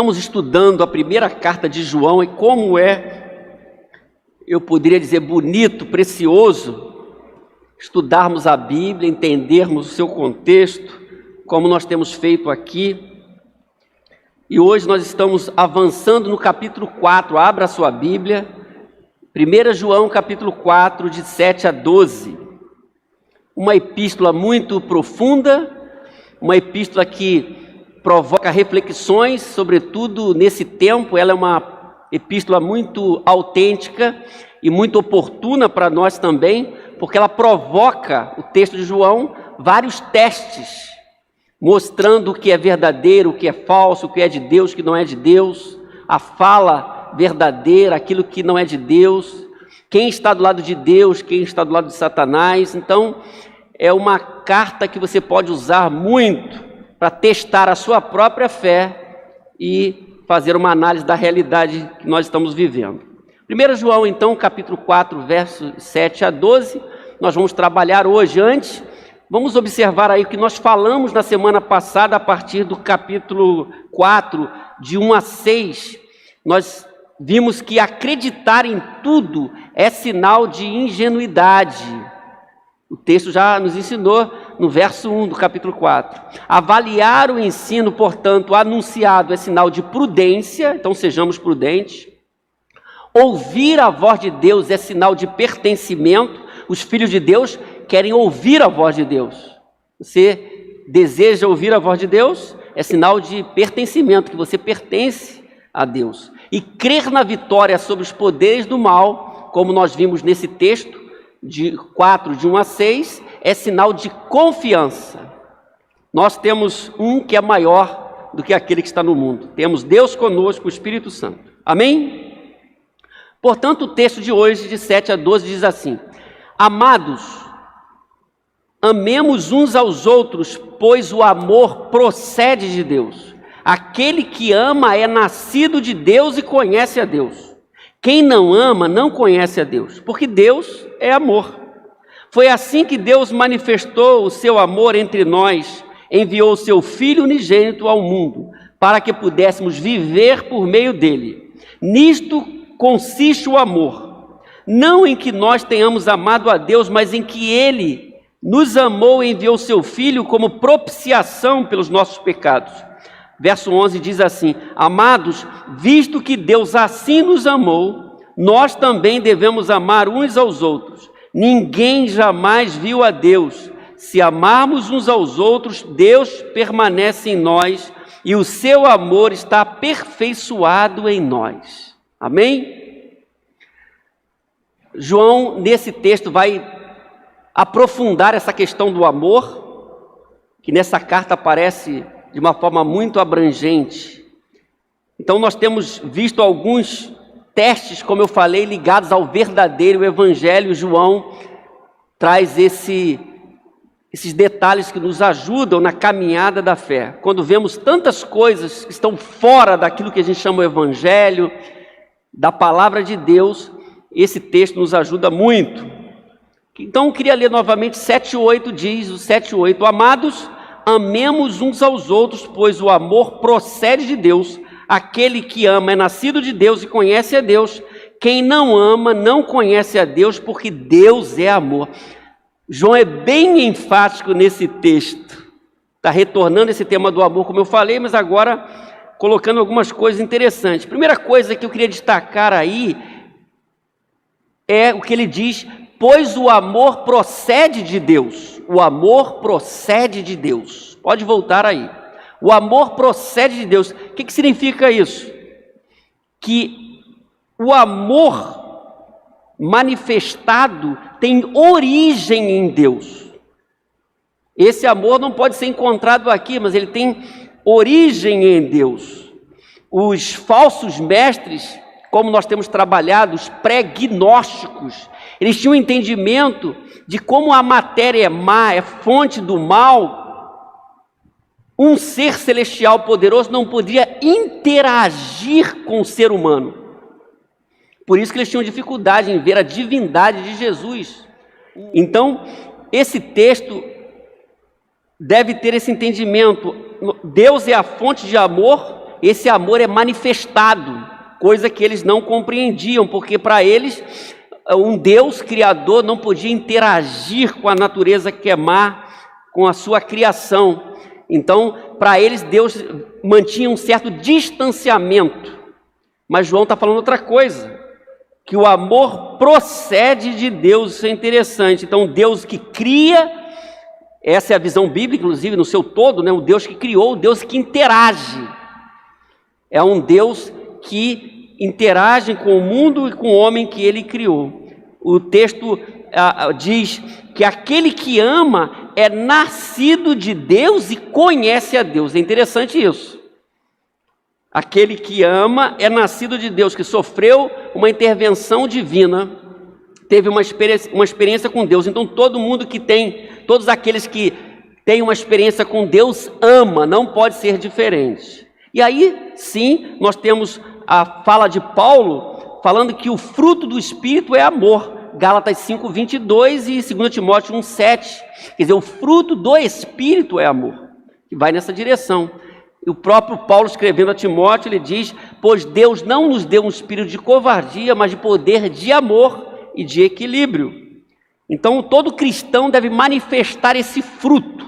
estamos estudando a primeira carta de João e como eu poderia dizer, bonito, precioso, estudarmos a Bíblia, entendermos o seu contexto, como nós temos feito aqui. E hoje nós estamos avançando no capítulo 4, abra a sua Bíblia, 1 João capítulo 4, de 7 a 12. Uma epístola muito profunda, uma epístola que provoca reflexões, sobretudo nesse tempo. Ela é uma epístola muito autêntica e muito oportuna para nós também, porque ela provoca, o texto de João, vários testes, mostrando o que é verdadeiro, o que é falso, o que é de Deus, o que não é de Deus, a fala verdadeira, aquilo que não é de Deus, quem está do lado de Deus, quem está do lado de Satanás. Então, é uma carta que você pode usar muito para testar a sua própria fé e fazer uma análise da realidade que nós estamos vivendo. 1 João, então, capítulo 4, versos 7 a 12, nós vamos trabalhar hoje. Antes, vamos observar aí o que nós falamos na semana passada, a partir do capítulo 4, de 1 a 6. Nós vimos que acreditar em tudo é sinal de ingenuidade. O texto já nos ensinou no verso 1 do capítulo 4. Avaliar o ensino, portanto, anunciado é sinal de prudência, então sejamos prudentes. Ouvir a voz de Deus é sinal de pertencimento. Os filhos de Deus querem ouvir a voz de Deus. Você deseja ouvir a voz de Deus? É sinal de pertencimento, que você pertence a Deus. E crer na vitória sobre os poderes do mal, como nós vimos nesse texto, de 4, de 1 a 6, é sinal de confiança. Nós temos um que é maior do que aquele que está no mundo. Temos Deus conosco, o Espírito Santo. Amém? Portanto, o texto de hoje, de 7 a 12, diz assim: Amados, amemos uns aos outros, pois o amor procede de Deus. Aquele que ama é nascido de Deus e conhece a Deus. Quem não ama não conhece a Deus, porque Deus é amor. Foi assim que Deus manifestou o seu amor entre nós, enviou o seu Filho unigênito ao mundo, para que pudéssemos viver por meio dele. Nisto consiste o amor, não em que nós tenhamos amado a Deus, mas em que ele nos amou e enviou o seu Filho como propiciação pelos nossos pecados. Verso 11 diz assim: Amados, visto que Deus assim nos amou, nós também devemos amar uns aos outros. Ninguém jamais viu a Deus. Se amarmos uns aos outros, Deus permanece em nós e o seu amor está aperfeiçoado em nós. Amém? João, nesse texto, vai aprofundar essa questão do amor, que nessa carta aparece de uma forma muito abrangente. Então nós temos visto alguns testes, como eu falei, ligados ao verdadeiro evangelho. João traz esses detalhes que nos ajudam na caminhada da fé. Quando vemos tantas coisas que estão fora daquilo que a gente chama o evangelho, da palavra de Deus, esse texto nos ajuda muito. Então eu queria ler novamente 7:8, diz o 7:8: Amados, amemos uns aos outros, pois o amor procede de Deus. Aquele que ama é nascido de Deus e conhece a Deus. Quem não ama não conhece a Deus, porque Deus é amor. João é bem enfático nesse texto. Está retornando esse tema do amor, como eu falei, mas agora colocando algumas coisas interessantes. Primeira coisa que eu queria destacar aí é o que ele diz: pois o amor procede de Deus. O amor procede de Deus. Pode voltar aí. O amor procede de Deus. O que significa isso? Que o amor manifestado tem origem em Deus. Esse amor não pode ser encontrado aqui, mas ele tem origem em Deus. Os falsos mestres, como nós temos trabalhado, os pré-gnósticos, eles tinham um entendimento de como a matéria é má, é fonte do mal. Um ser celestial poderoso não podia interagir com o ser humano. Por isso que eles tinham dificuldade em ver a divindade de Jesus. Então, esse texto deve ter esse entendimento. Deus é a fonte de amor esse amor é manifestado, coisa que eles não compreendiam, porque para eles um Deus criador não podia interagir com a natureza que é má, com a sua criação. Então, para eles, Deus mantinha um certo distanciamento. Mas João está falando outra coisa, que o amor procede de Deus. Isso é interessante. Então, Deus que cria, essa é a visão bíblica, inclusive, no seu todo, né? O Deus que criou, o Deus que interage. É um Deus que interage com o mundo e com o homem que ele criou. O texto diz que aquele que ama é nascido de Deus e conhece a Deus. É interessante isso. Aquele que ama é nascido de Deus, que sofreu uma intervenção divina, teve uma experiência com Deus. Então todos aqueles que têm uma experiência com Deus ama, não pode ser diferente. E aí, sim, nós temos a fala de Paulo, falando que o fruto do Espírito é amor. Gálatas 5:22 e 2 Timóteo 1:7. Quer dizer, o fruto do Espírito é amor, que vai nessa direção. E o próprio Paulo, escrevendo a Timóteo, ele diz: pois Deus não nos deu um espírito de covardia, mas de poder, de amor e de equilíbrio. Então, todo cristão deve manifestar esse fruto,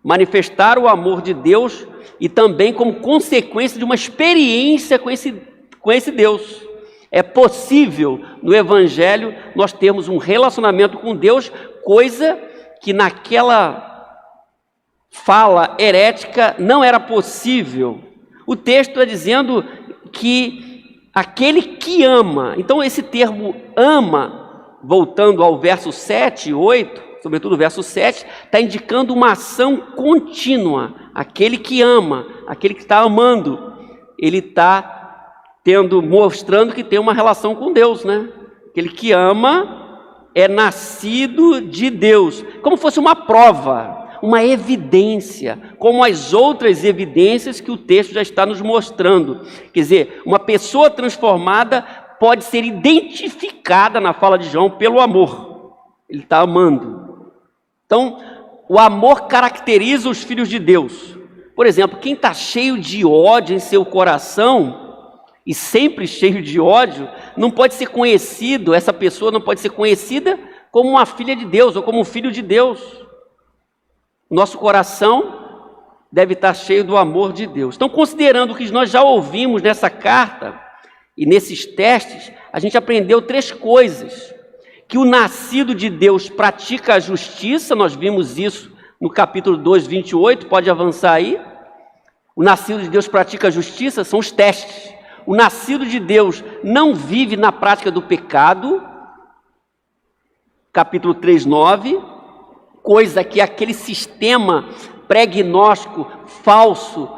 manifestar o amor de Deus, e também como consequência de uma experiência com esse Deus. É possível, no Evangelho, nós termos um relacionamento com Deus, coisa que naquela fala herética não era possível. O texto está dizendo que aquele que ama, então esse termo ama, voltando ao verso 7 e 8, sobretudo o verso 7, está indicando uma ação contínua. Aquele que ama, aquele que está amando, ele está mostrando que tem uma relação com Deus, né? Aquele que ama é nascido de Deus, como fosse uma prova, uma evidência, como as outras evidências que o texto já está nos mostrando. Quer dizer, uma pessoa transformada pode ser identificada na fala de João pelo amor. Ele está amando. Então, o amor caracteriza os filhos de Deus. Por exemplo, quem está cheio de ódio em seu coração, e sempre cheio de ódio, não pode ser conhecido, essa pessoa não pode ser conhecida como uma filha de Deus ou como um filho de Deus. Nosso coração deve estar cheio do amor de Deus. Então, considerando o que nós já ouvimos nessa carta e nesses testes, a gente aprendeu 3 coisas. Que o nascido de Deus pratica a justiça, nós vimos isso no capítulo 2, 28, pode avançar aí. O nascido de Deus pratica a justiça, são os testes. O nascido de Deus não vive na prática do pecado, capítulo 3, 9, coisa que aquele sistema pregnóstico falso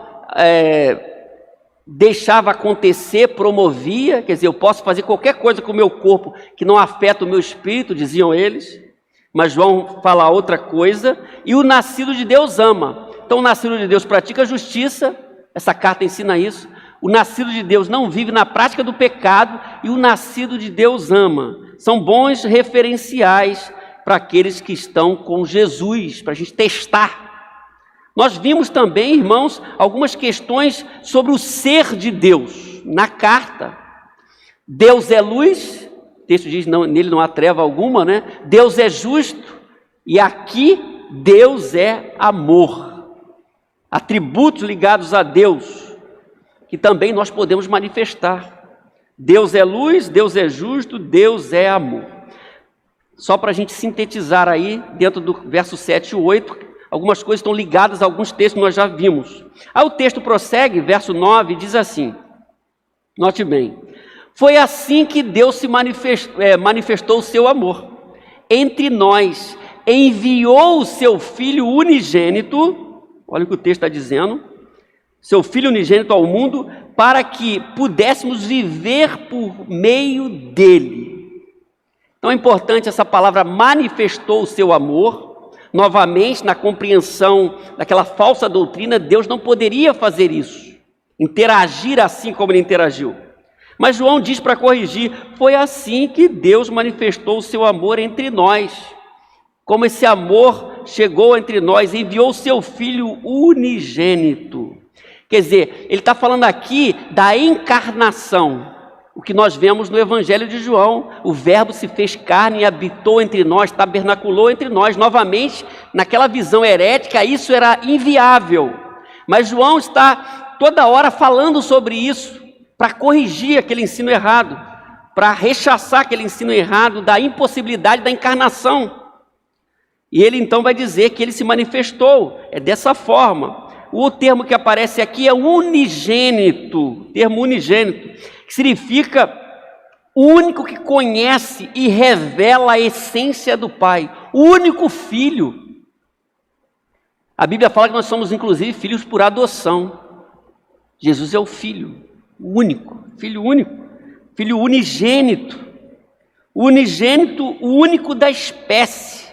deixava acontecer, promovia. Quer dizer, eu posso fazer qualquer coisa com o meu corpo que não afeta o meu espírito, diziam eles, mas João fala outra coisa. E o nascido de Deus ama. Então o nascido de Deus pratica a justiça, essa carta ensina isso. O nascido de Deus não vive na prática do pecado e o nascido de Deus ama. São bons referenciais para aqueles que estão com Jesus, para a gente testar. Nós vimos também, irmãos, algumas questões sobre o ser de Deus na carta. Deus é luz, o texto diz, nele não há treva alguma, né? Deus é justo e aqui Deus é amor. Atributos ligados a Deus, que também nós podemos manifestar. Deus é luz, Deus é justo, Deus é amor. Só para a gente sintetizar aí, dentro do verso 7 e 8, algumas coisas estão ligadas a alguns textos que nós já vimos. Aí o texto prossegue, verso 9, diz assim, note bem: foi assim que Deus se manifestou o seu amor entre nós, enviou o seu Filho unigênito, olha o que o texto está dizendo, seu Filho unigênito ao mundo, para que pudéssemos viver por meio dele. Então é importante essa palavra manifestou o seu amor. Novamente, na compreensão daquela falsa doutrina, Deus não poderia fazer isso, interagir assim como ele interagiu. Mas João diz para corrigir, foi assim que Deus manifestou o seu amor entre nós. Como esse amor chegou entre nós, enviou o seu Filho unigênito. Quer dizer, ele está falando aqui da encarnação. O que nós vemos no Evangelho de João, o Verbo se fez carne e habitou entre nós, tabernaculou entre nós. Novamente, naquela visão herética, isso era inviável. Mas João está toda hora falando sobre isso, para corrigir aquele ensino errado, para rechaçar aquele ensino errado da impossibilidade da encarnação. E ele então vai dizer que ele se manifestou, é dessa forma. O termo que aparece aqui é unigênito, termo unigênito, que significa o único que conhece e revela a essência do Pai, o único filho. A Bíblia fala que nós somos inclusive filhos por adoção. Jesus é o filho único, filho unigênito, o único da espécie,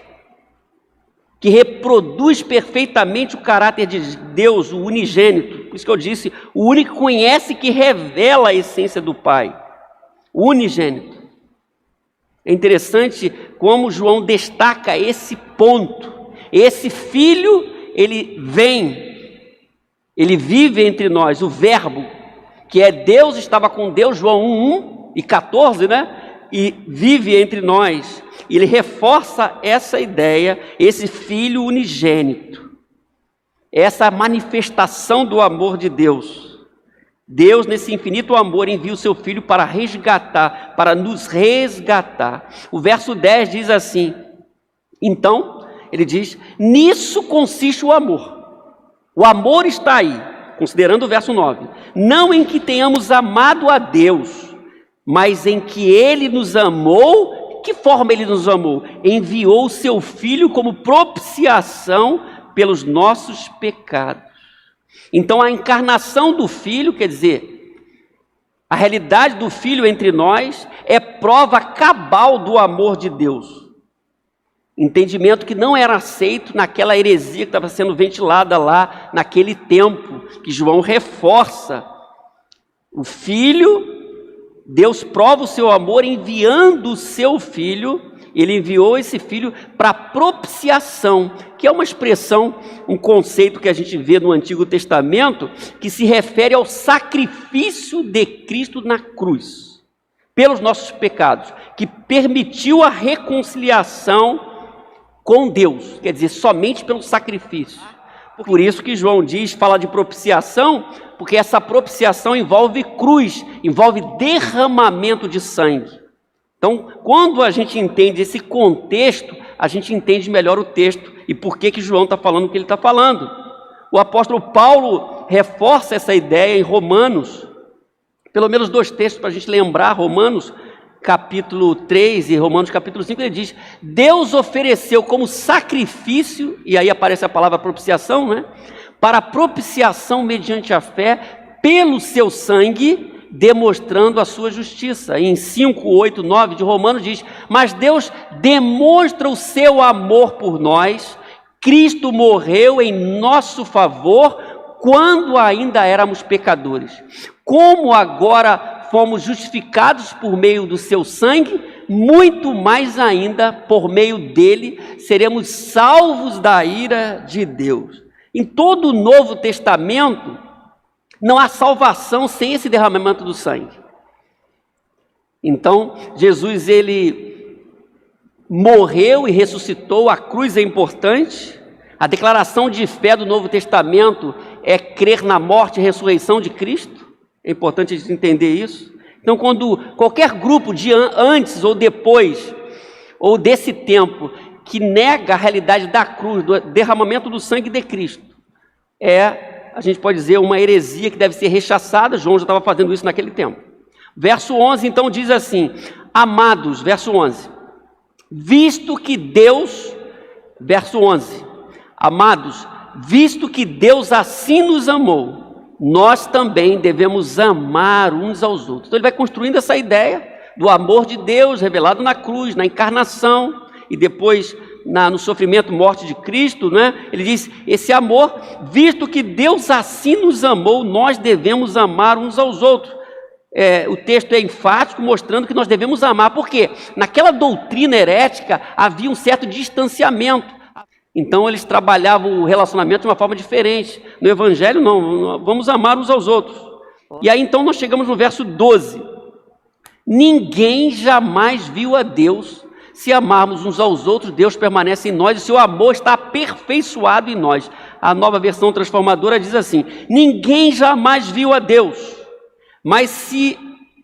que reproduz perfeitamente o caráter de Deus, o unigênito. Por isso que eu disse, o único que conhece, que revela a essência do Pai, o unigênito. É interessante como João destaca esse ponto. Esse filho, ele vem, ele vive entre nós, o Verbo, que é Deus, estava com Deus, João 1, 1 e 14, né? E vive entre nós. Ele reforça essa ideia, esse filho unigênito, essa manifestação do amor de Deus. Deus, nesse infinito amor, envia o seu filho para resgatar, para nos resgatar. O verso 10 diz assim, então, ele diz, nisso consiste o amor. O amor está aí, considerando o verso 9, não em que tenhamos amado a Deus, mas em que Ele nos amou. Que forma Ele nos amou? Enviou o seu Filho como propiciação pelos nossos pecados. Então a encarnação do Filho, quer dizer, a realidade do Filho entre nós é prova cabal do amor de Deus. Entendimento que não era aceito naquela heresia que estava sendo ventilada lá naquele tempo, que João reforça. O Filho, Deus prova o seu amor enviando o seu Filho. Ele enviou esse Filho para propiciação, que é uma expressão, um conceito que a gente vê no Antigo Testamento, que se refere ao sacrifício de Cristo na cruz, pelos nossos pecados, que permitiu a reconciliação com Deus, quer dizer, somente pelo sacrifício. Por isso que João diz, fala de propiciação, porque essa propiciação envolve cruz, envolve derramamento de sangue. Então, quando a gente entende esse contexto, a gente entende melhor o texto e por que João está falando o que ele está falando. O apóstolo Paulo reforça essa ideia em Romanos, pelo menos 2 textos para a gente lembrar, Romanos capítulo 3 e Romanos capítulo 5, ele diz, Deus ofereceu como sacrifício, e aí aparece a palavra propiciação, né? Para propiciação mediante a fé, pelo seu sangue, demonstrando a sua justiça. E em 5, 8, 9 de Romanos diz, mas Deus demonstra o seu amor por nós, Cristo morreu em nosso favor, quando ainda éramos pecadores. Como agora fomos justificados por meio do seu sangue, muito mais ainda, por meio dele, seremos salvos da ira de Deus. Em todo o Novo Testamento, não há salvação sem esse derramamento do sangue. Então, Jesus, ele morreu e ressuscitou, a cruz é importante. A declaração de fé do Novo Testamento é crer na morte e ressurreição de Cristo. É importante a gente entender isso. Então, quando qualquer grupo de antes ou depois, ou desse tempo, que nega a realidade da cruz, do derramamento do sangue de Cristo, a gente pode dizer, uma heresia que deve ser rechaçada. João já estava fazendo isso naquele tempo. Verso 11, então, diz assim, amados, verso 11, visto que Deus, verso 11, amados, visto que Deus assim nos amou, nós também devemos amar uns aos outros. Então ele vai construindo essa ideia do amor de Deus revelado na cruz, na encarnação e depois no sofrimento, morte de Cristo, né? Ele diz, esse amor, visto que Deus assim nos amou, nós devemos amar uns aos outros. O texto é enfático, mostrando que nós devemos amar, porque naquela doutrina herética havia um certo distanciamento. Então eles trabalhavam o relacionamento de uma forma diferente. No Evangelho não, vamos amar uns aos outros. E aí então nós chegamos no verso 12. Ninguém jamais viu a Deus. Se amarmos uns aos outros, Deus permanece em nós e seu amor está aperfeiçoado em nós. A Nova Versão Transformadora diz assim: ninguém jamais viu a Deus, mas se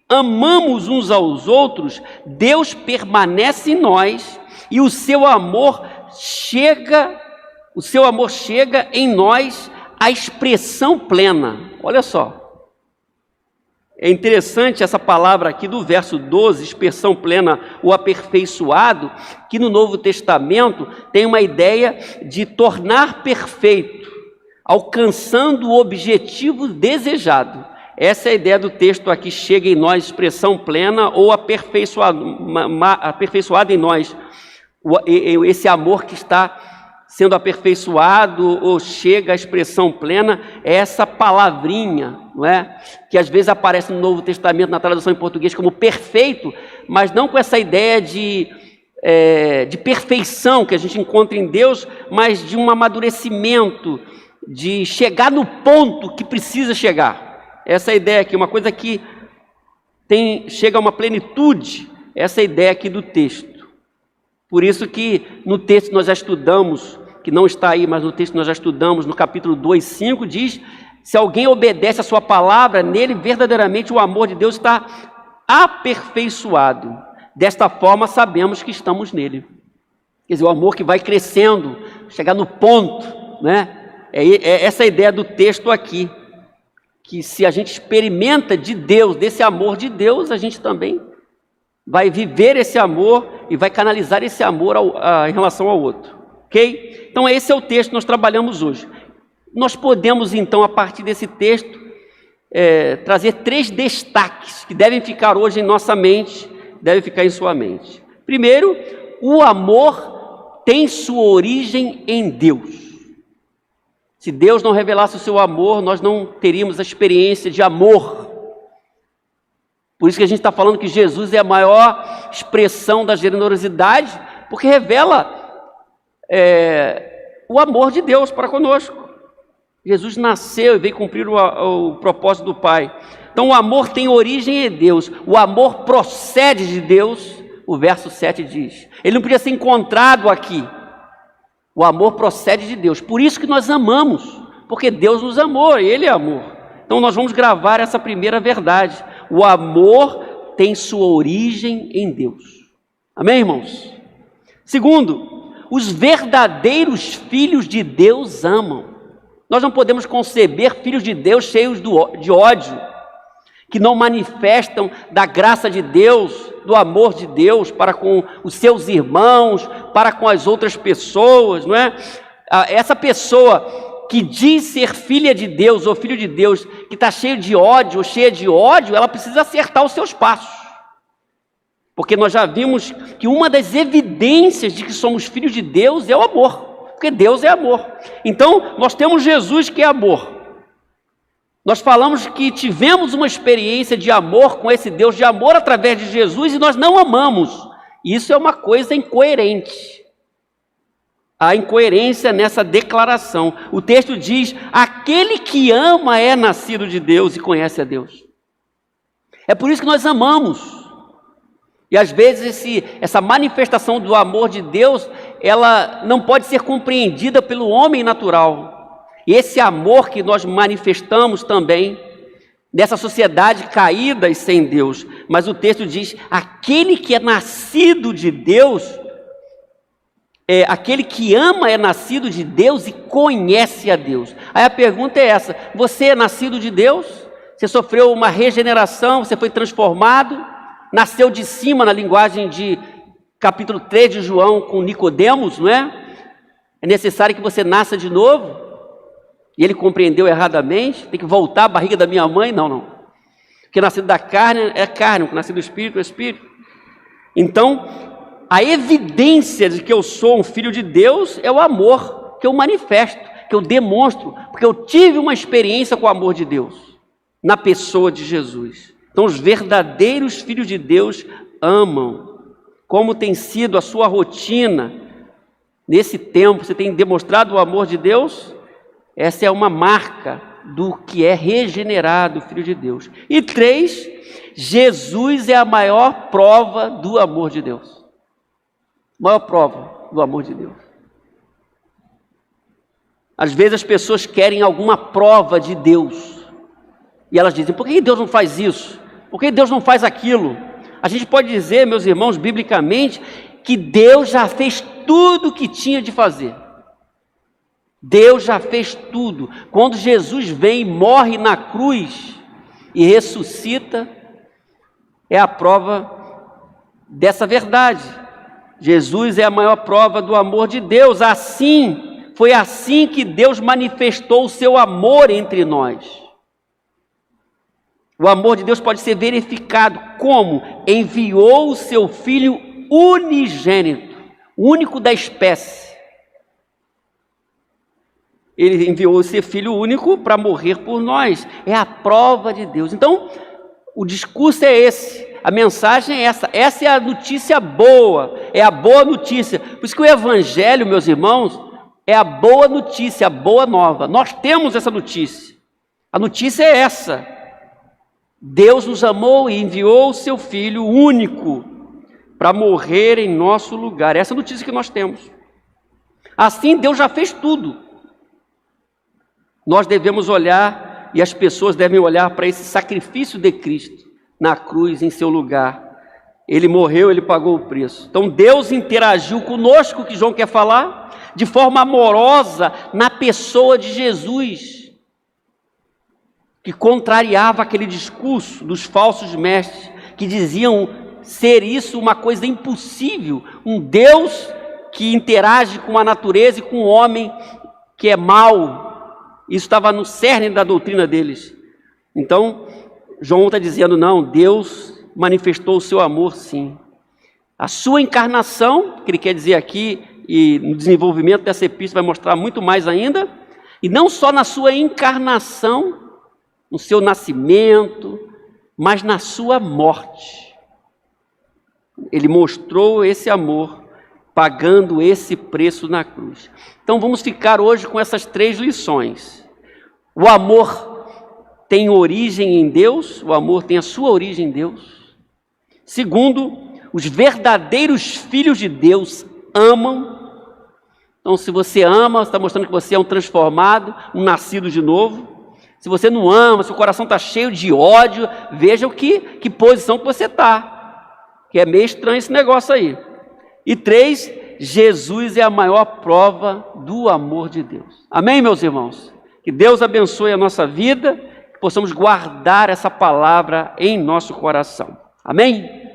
amamos uns aos outros, Deus permanece em nós e o seu amor chega em nós à expressão plena. Olha só. É interessante essa palavra aqui do verso 12, expressão plena, o aperfeiçoado, que no Novo Testamento tem uma ideia de tornar perfeito, alcançando o objetivo desejado. Essa é a ideia do texto aqui, chega em nós, expressão plena ou aperfeiçoado em nós. Esse amor que está sendo aperfeiçoado ou chega à expressão plena, é essa palavrinha, não é? Que às vezes aparece no Novo Testamento, na tradução em português, como perfeito, mas não com essa ideia de perfeição que a gente encontra em Deus, mas de um amadurecimento, de chegar no ponto que precisa chegar. Essa ideia aqui, uma coisa que chega a uma plenitude, essa ideia aqui do texto. Por isso que no texto nós já estudamos, que não está aí, mas no texto nós já estudamos, no capítulo 2:5, diz: se alguém obedece a sua palavra, nele verdadeiramente o amor de Deus está aperfeiçoado. Desta forma sabemos que estamos nele. Quer dizer, o amor que vai crescendo, chegar no ponto, né? É essa a ideia do texto aqui, que se a gente experimenta de Deus, desse amor de Deus, a gente também vai viver esse amor e vai canalizar esse amor em relação ao outro, ok? Então esse é o texto que nós trabalhamos hoje. Nós podemos então, a partir desse texto, trazer 3 destaques que devem ficar hoje em nossa mente, devem ficar em sua mente. Primeiro, o amor tem sua origem em Deus. Se Deus não revelasse o seu amor, nós não teríamos a experiência de amor. Por isso que a gente está falando que Jesus é a maior expressão da generosidade, porque revela o amor de Deus para conosco. Jesus nasceu e veio cumprir o propósito do Pai. Então o amor tem origem em Deus, o amor procede de Deus, o verso 7 diz. Ele não podia ser encontrado aqui. O amor procede de Deus, por isso que nós amamos, porque Deus nos amou, Ele é amor. Então nós vamos gravar essa primeira verdade. O amor tem sua origem em Deus. Amém, irmãos? Segundo, os verdadeiros filhos de Deus amam. Nós não podemos conceber filhos de Deus cheios de ódio, que não manifestam da graça de Deus, do amor de Deus para com os seus irmãos, para com as outras pessoas, não é? Essa pessoa que diz ser filha de Deus ou filho de Deus, que está cheio de ódio ou cheia de ódio, ela precisa acertar os seus passos. Porque nós já vimos que uma das evidências de que somos filhos de Deus é o amor, porque Deus é amor. Então, nós temos Jesus que é amor. Nós falamos que tivemos uma experiência de amor com esse Deus de amor através de Jesus e nós não amamos. Isso é uma coisa incoerente. Há incoerência nessa declaração. O texto diz: aquele que ama é nascido de Deus e conhece a Deus. É por isso que nós amamos. E às vezes essa manifestação do amor de Deus, ela não pode ser compreendida pelo homem natural. E esse amor que nós manifestamos também, dessa sociedade caída e sem Deus. Mas o texto diz: aquele que é nascido de Deus, aquele que ama é nascido de Deus e conhece a Deus. Aí a pergunta é essa: você é nascido de Deus? Você sofreu uma regeneração, você foi transformado, nasceu de cima, na linguagem de capítulo 3 de João com Nicodemos, não é? É necessário que você nasça de novo. E ele compreendeu erradamente, tem que voltar à barriga da minha mãe? Não. Porque nascido da carne é carne, porque nascido do Espírito é Espírito. Então, a evidência de que eu sou um filho de Deus é o amor que eu manifesto, que eu demonstro, porque eu tive uma experiência com o amor de Deus, na pessoa de Jesus. Então, os verdadeiros filhos de Deus amam. Como tem sido a sua rotina nesse tempo, você tem demonstrado o amor de Deus? Essa é uma marca do que é regenerado, filho de Deus. E 3, Jesus é a maior prova do amor de Deus. Maior prova do amor de Deus. Às vezes as pessoas querem alguma prova de Deus. E elas dizem, por que Deus não faz isso? Por que Deus não faz aquilo? A gente pode dizer, meus irmãos, biblicamente, que Deus já fez tudo o que tinha de fazer. Deus já fez tudo. Quando Jesus vem, morre na cruz e ressuscita, é a prova dessa verdade. Jesus é a maior prova do amor de Deus. Foi assim que Deus manifestou o seu amor entre nós. O amor de Deus pode ser verificado como? Enviou o seu Filho unigênito, único da espécie. Ele enviou o seu Filho único para morrer por nós. É a prova de Deus. Então, o discurso é esse, a mensagem é essa. Essa é a notícia boa, é a boa notícia. Por isso que o Evangelho, meus irmãos, é a boa notícia, a boa nova. Nós temos essa notícia. A notícia é essa. Deus nos amou e enviou o seu Filho único para morrer em nosso lugar. Essa é a notícia que nós temos. Assim, Deus já fez tudo. Nós devemos olhar, e as pessoas devem olhar para esse sacrifício de Cristo na cruz, em seu lugar. Ele morreu, ele pagou o preço. Então Deus interagiu conosco, que João quer falar, de forma amorosa, na pessoa de Jesus, que contrariava aquele discurso dos falsos mestres, que diziam ser isso uma coisa impossível, um Deus que interage com a natureza e com o homem que é mau. Isso estava no cerne da doutrina deles. Então, João está dizendo, não, Deus manifestou o seu amor sim. A sua encarnação, que ele quer dizer aqui, e no desenvolvimento dessa epístola vai mostrar muito mais ainda, e não só na sua encarnação, no seu nascimento, mas na sua morte. Ele mostrou esse amor, pagando esse preço na cruz. Então vamos ficar hoje com essas 3 lições. O amor tem origem em Deus, o amor tem a sua origem em Deus. Segundo, os verdadeiros filhos de Deus amam. Então se você ama, você está mostrando que você é um transformado, um nascido de novo. Se você não ama, seu coração está cheio de ódio, veja que posição que você está. Que é meio estranho esse negócio aí. E 3, Jesus é a maior prova do amor de Deus. Amém, meus irmãos? Que Deus abençoe a nossa vida, que possamos guardar essa palavra em nosso coração. Amém?